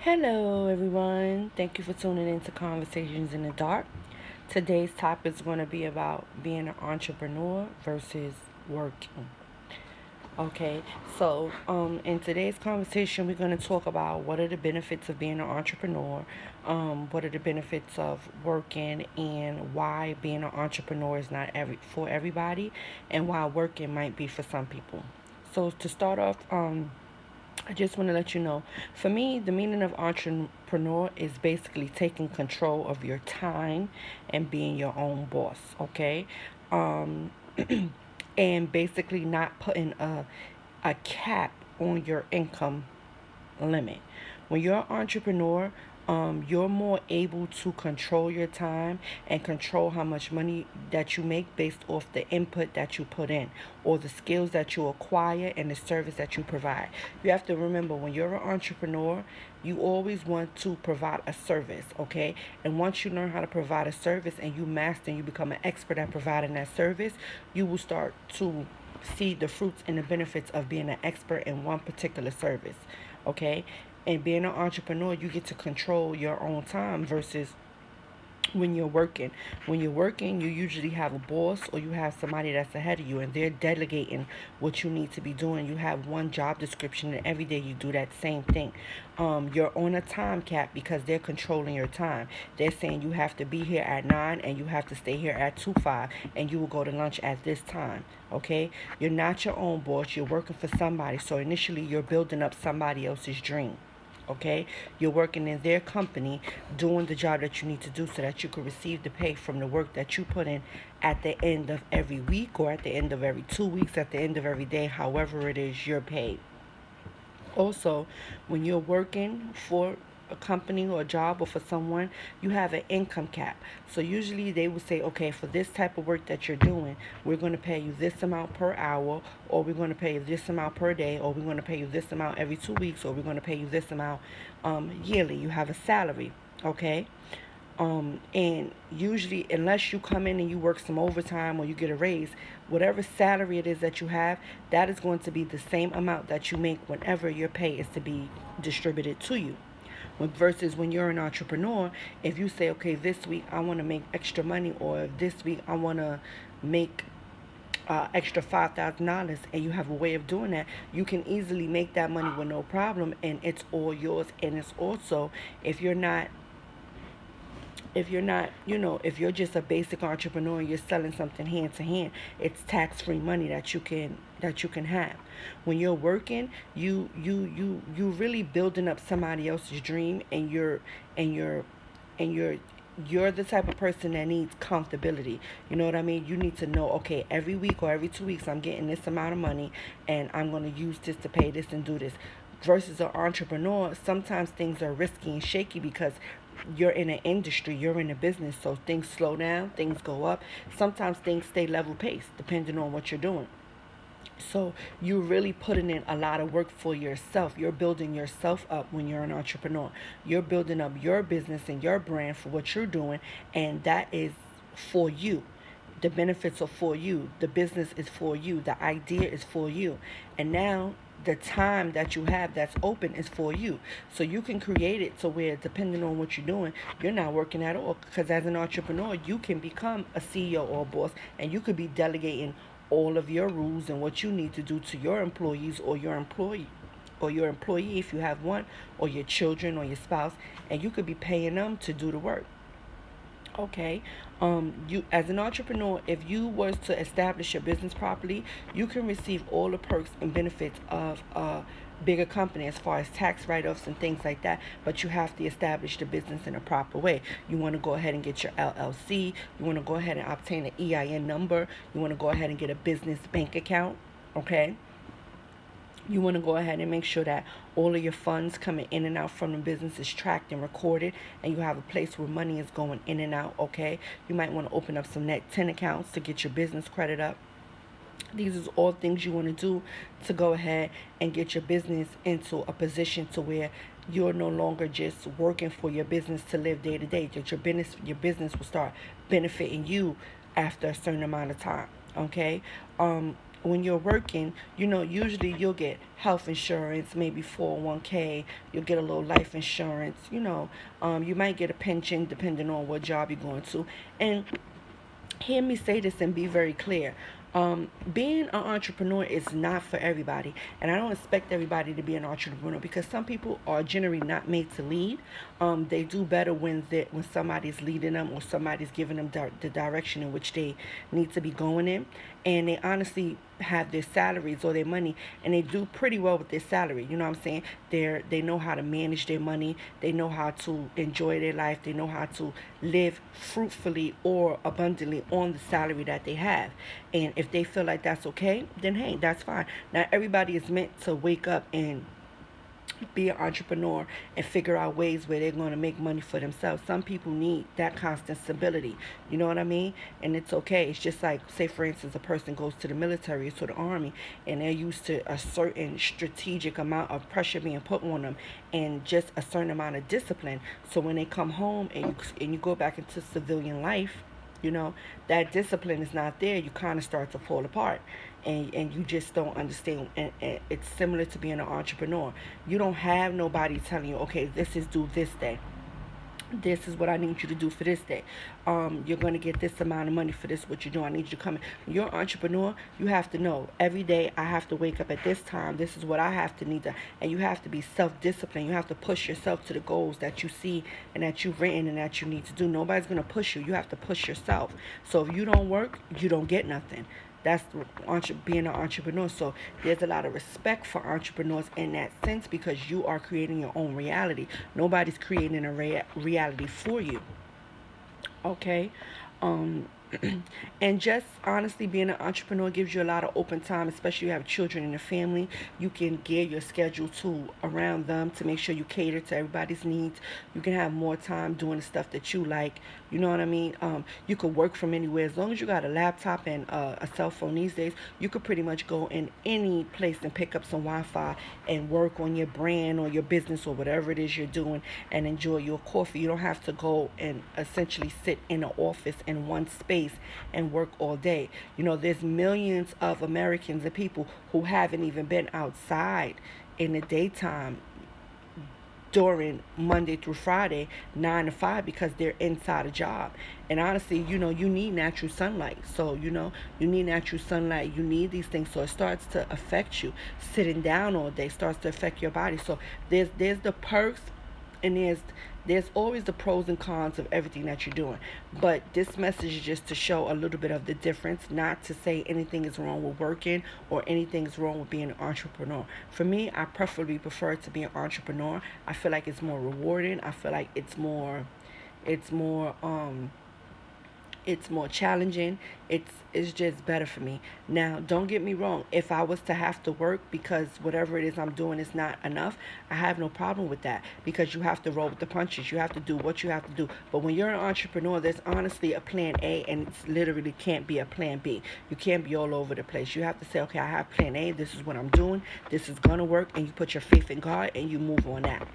Hello, everyone. Thank you for tuning in to Conversations in the Dark. Today's topic is going to be about being an entrepreneur versus working. Okay, so in today's conversation, we're going to talk about what are the benefits of being an entrepreneur, what are the benefits of working, and why being an entrepreneur is not for everybody, and why working might be for some people. So to start off, I just want to let you know, for me, the meaning of entrepreneur is basically taking control of your time and being your own boss, okay? Um, and basically not putting a cap on your income limit. When you're an entrepreneur, you're more able to control your time and control how much money that you make based off the input that you put in or the skills that you acquire and the service that you provide. You have to remember when you're an entrepreneur, you always want to provide a service, okay? And once you learn how to provide a service and you master and you become an expert at providing that service, you will start to see the fruits and the benefits of being an expert in one particular service, okay? And being an entrepreneur, you get to control your own time versus when you're working. When you're working, you usually have a boss or you have somebody that's ahead of you and they're delegating what you need to be doing. You have one job description and every day you do that same thing. You're on a time cap because they're controlling your time. They're saying you have to be here at 9 and you have to stay here at 2:05 and you will go to lunch at this time. Okay? You're not your own boss. You're working for somebody. So initially you're building up somebody else's dream, okay? You're working in their company doing the job that you need to do so that you can receive the pay from the work that you put in at the end of every week or at the end of every 2 weeks, at the end of every day, however it is you're paid. Also, when you're working for a company or a job or for someone, you have an income cap. So usually they would say, okay, for this type of work that you're doing, we're going to pay you this amount per hour, or we're going to pay you this amount per day, or we're going to pay you this amount every 2 weeks, or we're going to pay you this amount yearly. You have a salary, okay? And usually, unless you come in and you work some overtime or you get a raise, whatever salary it is that you have, that is going to be the same amount that you make whenever your pay is to be distributed to you. Versus when you're an entrepreneur, if you say, okay, this week I want to make extra money, or this week I want to make extra $5,000, and you have a way of doing that, you can easily make that money with no problem, and it's all yours. And it's also, if you're not if you're just a basic entrepreneur and you're selling something hand to hand, it's tax-free money that you can have. When you're working, you really building up somebody else's dream, and you're the type of person that needs comfortability. You know what I mean? You need to know, okay, every week or every 2 weeks I'm getting this amount of money and I'm going to use this to pay this and do this. Versus an entrepreneur, sometimes things are risky and shaky because you're in an industry, you're in a business, so things slow down, things go up. Sometimes things stay level pace depending on what you're doing. So you're really putting in a lot of work for yourself. You're building yourself up when you're an entrepreneur. You're building up your business and your brand for what you're doing, and that is for you. The benefits are for you. The business is for you. The idea is for you. And now the time that you have that's open is for you. So you can create it to where, depending on what you're doing, you're not working at all. Because as an entrepreneur, you can become a CEO or a boss, and you could be delegating all of your rules and what you need to do to your employees or your employee if you have one, or your children or your spouse, and you could be paying them to do the work. Okay. You, as an entrepreneur, if you was to establish your business properly, you can receive all the perks and benefits of a bigger company as far as tax write-offs and things like that. But you have to establish the business in a proper way. You want to go ahead and get your LLC. You want to go ahead and obtain an EIN number. You want to go ahead and get a business bank account. Okay. You want to go ahead and make sure that all of your funds coming in and out from the business is tracked and recorded, and you have a place where money is going in and out. Okay, you might want to open up some net 10 accounts to get your business credit up. These is all things you want to do to go ahead and get your business into a position to where you're no longer just working for your business to live day to day. That your business will start benefiting you after a certain amount of time. Okay. when you're working, usually you'll get health insurance, maybe 401k, you'll get a little life insurance, you might get a pension depending on what job you're going to. And hear me say this and be very clear. Being an entrepreneur is not for everybody, and I don't expect everybody to be an entrepreneur because some people are generally not made to lead. They do better when somebody's leading them or somebody's giving them the direction in which they need to be going in, and they honestly have their salaries or their money, and they do pretty well with their salary. You know what I'm saying? They know how to manage their money. They know how to enjoy their life. They know how to live fruitfully or abundantly on the salary that they have. And if they feel like that's okay, then hey, that's fine. Now everybody is meant to wake up and be an entrepreneur and figure out ways where they're going to make money for themselves. Some people need that constant stability. You know what I mean? And it's okay. It's just like, say, for instance, a person goes to the military or to the army and they're used to a certain strategic amount of pressure being put on them and just a certain amount of discipline. So when they come home and you go back into civilian life, that discipline is not there. You kind of start to fall apart, and you just don't understand. And it's similar to being an entrepreneur. You don't have nobody telling you, okay, this is due this day, this is what I need you to do for this day. You're going to get this amount of money for this, what you do. I need you to come in. When you're an entrepreneur, you have to know every day I have to wake up at this time. This is what I have to need to, and you have to be self-disciplined. You have to push yourself to the goals that you see and that you've written and that you need to do. Nobody's going to push you. You have to push yourself. So if you don't work, you don't get nothing. That's being an entrepreneur. So there's a lot of respect for entrepreneurs in that sense because you are creating your own reality. Nobody's creating a reality for you. Okay. Um, and just honestly, being an entrepreneur gives you a lot of open time, especially if you have children in the family. You can gear your schedule to around them to make sure you cater to everybody's needs. You can have more time doing the stuff that you like. You know what I mean? You could work from anywhere as long as you got a laptop and a cell phone these days. You could pretty much go in any place and pick up some Wi-Fi and work on your brand or your business or whatever it is you're doing and enjoy your coffee. You don't have to go and essentially sit in an office in one space and work all day. There's millions of Americans and people who haven't even been outside in the daytime during Monday through Friday, 9 to 5, because they're inside a job. And honestly, you need natural sunlight. So, you need natural sunlight. You need these things. So it starts to affect you. Sitting down all day starts to affect your body. So there's the perks and there's always the pros and cons of everything that you're doing. But this message is just to show a little bit of the difference, not to say anything is wrong with working or anything is wrong with being an entrepreneur. For me, I preferably prefer to be an entrepreneur. I feel like it's more rewarding. I feel like it's more challenging. It's just better for me. Now, don't get me wrong. If I was to have to work because whatever it is I'm doing is not enough, I have no problem with that because you have to roll with the punches. You have to do what you have to do. But when you're an entrepreneur, there's honestly a plan A, and it's literally can't be a plan B. You can't be all over the place. You have to say, okay, I have plan A. This is what I'm doing. This is gonna work, and you put your faith in God and you move on that.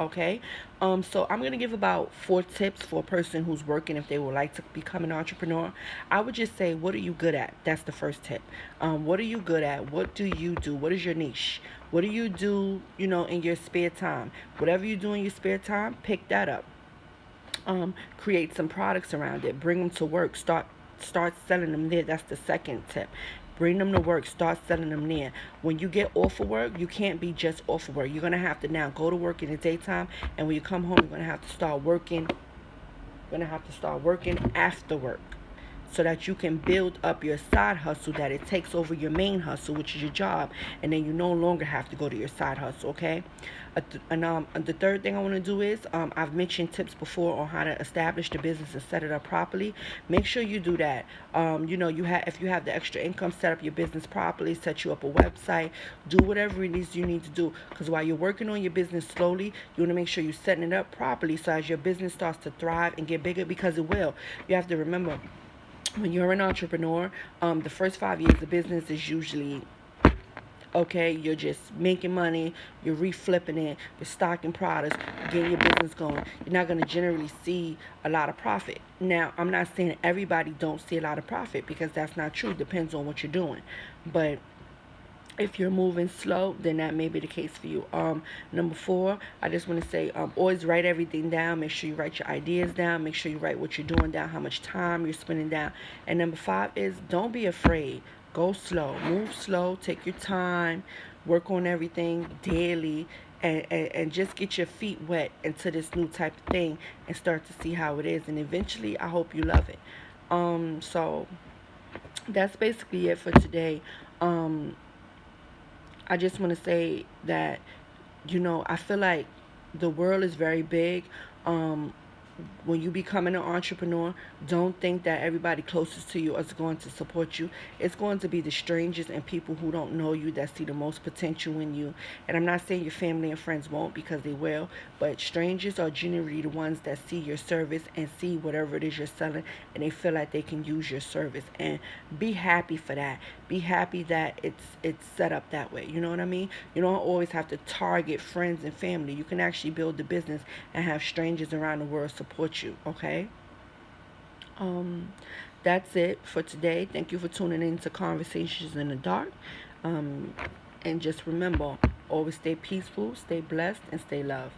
Okay. So I'm going to give about 4 tips for a person who's working if they would like to become an entrepreneur. I would just say, what are you good at? That's the first tip. What are you good at? What do you do? What is your niche? What do you do, in your spare time? Whatever you do in your spare time, pick that up. Create some products around it. Bring them to work. Start selling them there. That's the second tip. Bring them to work. Start selling them there. When you get off of work, you can't be just off of work. You're going to have to now go to work in the daytime. And when you come home, you're going to have to start working. You're going to have to start working after work, so that you can build up your side hustle, that it takes over your main hustle, which is your job, and then you no longer have to go to your side hustle. Okay. And the third thing I want to do is, I've mentioned tips before on how to establish the business and set it up properly. Make sure you do that. If you have the extra income, set up your business properly, set you up a website, do whatever it is you need to do. Because while you're working on your business slowly, you want to make sure you're setting it up properly, so as your business starts to thrive and get bigger, because it will. You have to remember, when you're an entrepreneur, the first 5 years of business is usually Okay, you're just making money, you're reflipping it, you're stocking products, you're getting your business going. You're not going to generally see a lot of profit. Now, I'm not saying everybody don't see a lot of profit, because that's not true. It depends on what you're doing. But if you're moving slow, then that may be the case for you. Number four, I just want to say, always write everything down. Make sure you write your ideas down. Make sure you write what you're doing down, how much time you're spending down. And number five is, don't be afraid. Go slow, move slow, take your time, work on everything daily, and just get your feet wet into this new type of thing and start to see how it is. And eventually, I hope you love it. So that's basically it for today. Um, I just want to say that, I feel like the world is very big. Um, when you becoming an entrepreneur, don't think that everybody closest to you is going to support you. It's going to be the strangers and people who don't know you that see the most potential in you. And I'm not saying your family and friends won't, because they will, but strangers are generally the ones that see your service and see whatever it is you're selling, and they feel like they can use your service. And be happy for that. Be happy that it's set up that way. You know what I mean? You don't always have to target friends and family. You can actually build the business and have strangers around the world support you. Okay. Um, that's it for today. Thank you for tuning in to Conversations in the Dark. Um, and just remember, always stay peaceful, stay blessed, and stay loved.